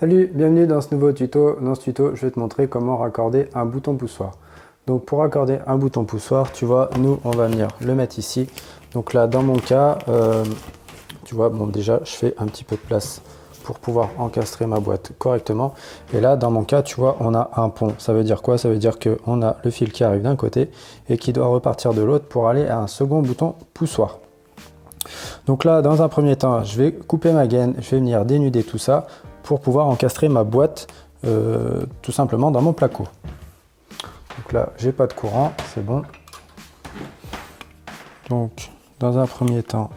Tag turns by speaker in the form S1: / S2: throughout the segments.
S1: Salut, bienvenue dans ce nouveau tuto. Dans ce tuto, je vais te montrer comment raccorder un bouton poussoir. Donc pour raccorder un bouton poussoir, tu vois, nous on va venir le mettre ici. Donc là, dans mon cas, tu vois, bon déjà, je fais un petit peu de place pour pouvoir encastrer ma boîte correctement. Et là, dans mon cas, tu vois, on a un pont. Ça veut dire quoi? Ça veut dire qu'on a le fil qui arrive d'un côté et qui doit repartir de l'autre pour aller à un second bouton poussoir. Donc là, dans un premier temps, je vais couper ma gaine, je vais venir dénuder tout ça pour pouvoir encastrer ma boîte tout simplement dans mon placo. Donc là, j'ai pas de courant, c'est bon. Donc, dans un premier temps,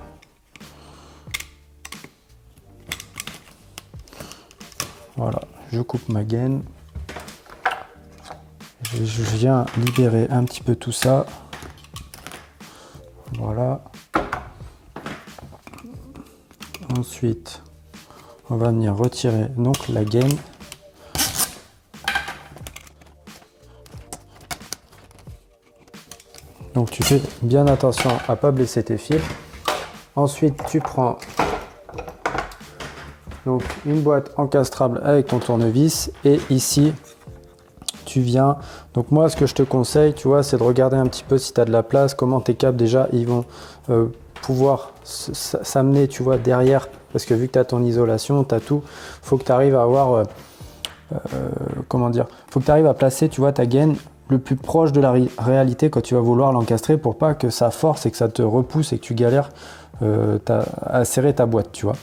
S1: voilà, je coupe ma gaine. Je viens libérer un petit peu tout ça. Voilà. Ensuite, on va venir retirer donc la gaine. Donc tu fais bien attention à pas blesser tes fils. Ensuite, tu prends donc une boîte encastrable avec ton tournevis et ici tu viens. Donc moi, ce que je te conseille, tu vois, c'est de regarder un petit peu si tu as de la place, comment tes câbles déjà ils vont pouvoir s'amener, tu vois, derrière, parce que vu que tu as ton isolation, tu as tout, faut que tu arrives à avoir comment dire, faut que tu arrives à placer, tu vois, ta gaine le plus proche de la réalité quand tu vas vouloir l'encastrer pour pas que ça force et que ça te repousse et que tu galères à serrer ta boîte, tu vois.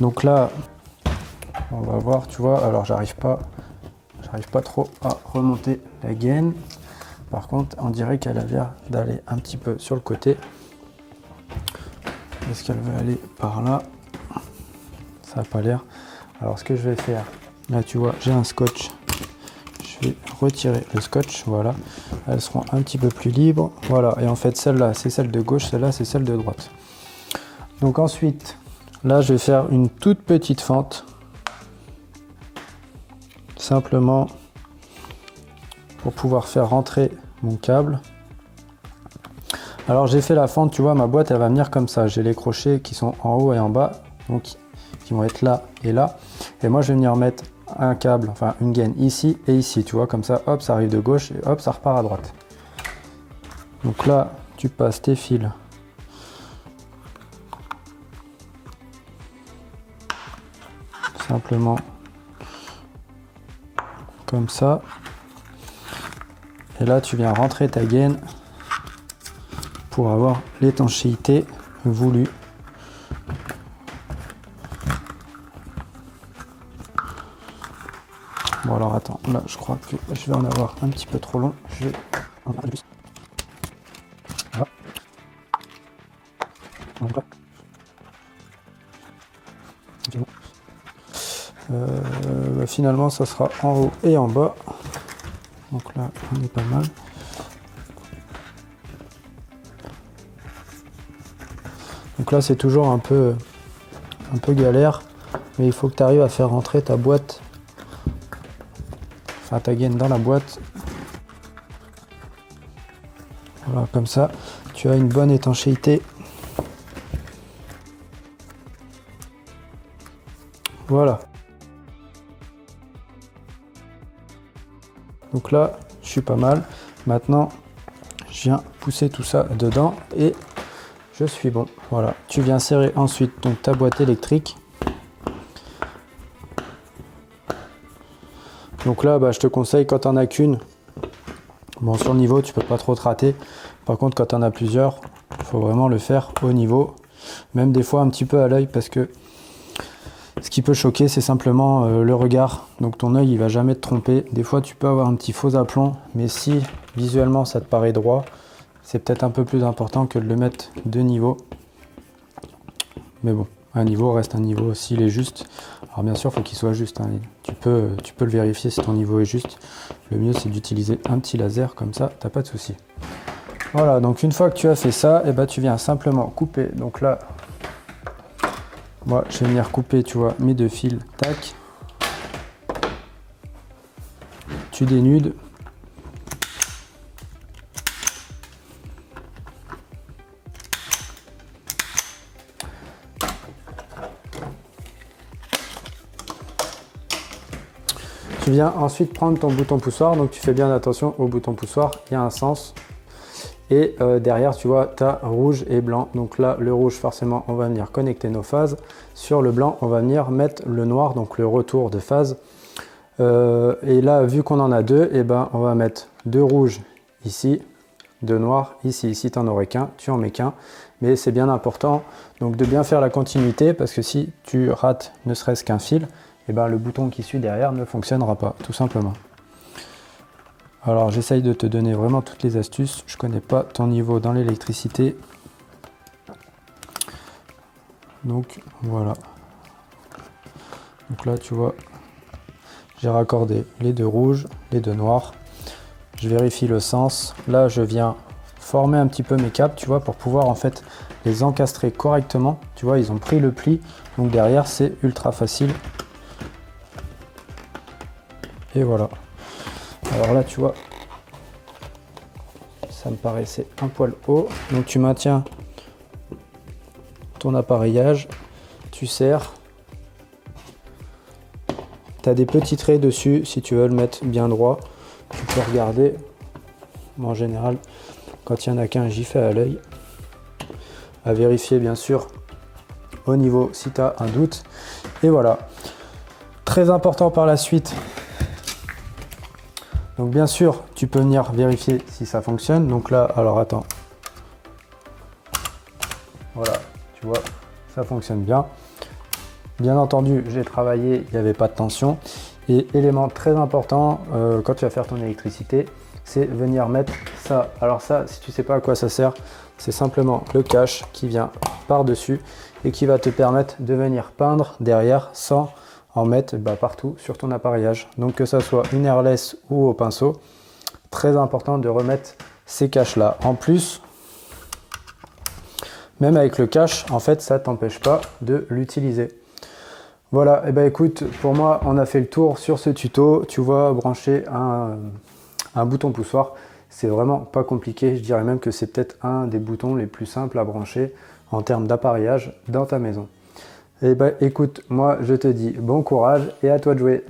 S1: Donc là, on va voir, tu vois, alors j'arrive pas trop à remonter la gaine. Par contre, on dirait qu'elle a l'air d'aller un petit peu sur le côté. Est-ce qu'elle veut aller par là? Ça n'a pas l'air. Alors ce que je vais faire, là tu vois, j'ai un scotch. Je vais retirer le scotch, voilà. Elles seront un petit peu plus libres. Voilà, et en fait celle-là, c'est celle de gauche, celle-là, c'est celle de droite. Donc ensuite, là je vais faire une toute petite fente. Simplement pour pouvoir faire rentrer mon câble. Alors j'ai fait la fente, tu vois, ma boîte elle va venir comme ça. J'ai les crochets qui sont en haut et en bas, donc qui vont être là et là. Et moi je vais venir mettre un câble, enfin une gaine ici et ici, tu vois, comme ça, hop, ça arrive de gauche et hop, ça repart à droite. Donc là, tu passes tes fils simplement comme ça. Et là, tu viens rentrer ta gaine pour avoir l'étanchéité voulue. Bon alors attends, là je crois que je vais en avoir un petit peu trop long. Je vais en avoir plus. Voilà. Voilà. Finalement ça sera en haut et en bas. Donc là on est pas mal. Donc là c'est toujours un peu galère, mais il faut que tu arrives à faire rentrer ta boîte, enfin ta gaine dans la boîte. Voilà, comme ça tu as une bonne étanchéité. Voilà. Donc là, je suis pas mal. Maintenant, je viens pousser tout ça dedans et je suis bon. Voilà. Tu viens serrer ensuite donc ta boîte électrique. Donc là, bah, je te conseille quand tu n'en as qu'une. Bon, sur le niveau, tu peux pas trop te rater. Par contre, quand tu en as plusieurs, il faut vraiment le faire au niveau. Même des fois un petit peu à l'œil parce que ce qui peut choquer, c'est simplement le regard. Donc ton œil, il va jamais te tromper. Des fois, tu peux avoir un petit faux aplomb, mais si visuellement ça te paraît droit, c'est peut-être un peu plus important que de le mettre de niveau. Mais bon, un niveau reste un niveau s'il est juste. Alors bien sûr, il faut qu'il soit juste, hein. Tu peux le vérifier si ton niveau est juste. Le mieux, c'est d'utiliser un petit laser, comme ça, t'as pas de souci. Voilà, donc une fois que tu as fait ça, et ben, tu viens simplement couper. Donc là, moi, je vais venir couper, tu vois, mes deux fils, tac. Tu dénudes. Tu viens ensuite prendre ton bouton poussoir, donc tu fais bien attention au bouton poussoir, il y a un sens. Et derrière, tu vois, tu as rouge et blanc. Donc là, le rouge, forcément, on va venir connecter nos phases. Sur le blanc, on va venir mettre le noir, donc le retour de phase. Et là, vu qu'on en a deux, eh ben, on va mettre deux rouges ici, deux noirs ici. Ici, tu n'en aurais qu'un, tu en mets qu'un. Mais c'est bien important donc, de bien faire la continuité parce que si tu rates ne serait-ce qu'un fil, eh ben, le bouton qui suit derrière ne fonctionnera pas, tout simplement. Alors j'essaye de te donner vraiment toutes les astuces. Je connais pas ton niveau dans l'électricité. Donc voilà. Donc là tu vois, j'ai raccordé les deux rouges, les deux noirs. Je vérifie le sens. Là je viens former un petit peu mes câbles, tu vois, pour pouvoir en fait les encastrer correctement. Tu vois, ils ont pris le pli. Donc derrière c'est ultra facile. Et voilà. Alors là, tu vois, ça me paraissait un poil haut. Donc tu maintiens ton appareillage, tu serres. Tu as des petits traits dessus si tu veux le mettre bien droit. Tu peux regarder. Bon, en général, quand il n'y en a qu'un, j'y fais à l'œil. À vérifier bien sûr au niveau si tu as un doute. Et voilà. Très important par la suite. Donc bien sûr, tu peux venir vérifier si ça fonctionne. Donc là, alors attends. Voilà, tu vois, ça fonctionne bien. Bien entendu, j'ai travaillé, il n'y avait pas de tension. Et élément très important, quand tu vas faire ton électricité, c'est venir mettre ça. Alors ça, si tu ne sais pas à quoi ça sert, c'est simplement le cache qui vient par-dessus et qui va te permettre de venir peindre derrière sans en mettre partout sur ton appareillage. Donc que ça soit une airless ou au pinceau, très important de remettre ces caches là. En plus, même avec le cache, en fait, ça t'empêche pas de l'utiliser. Voilà, et écoute, pour moi, on a fait le tour sur ce tuto. Tu vois, brancher un bouton poussoir, c'est vraiment pas compliqué. Je dirais même que c'est peut-être un des boutons les plus simples à brancher en termes d'appareillage dans ta maison. Et écoute, moi je te dis bon courage et à toi de jouer.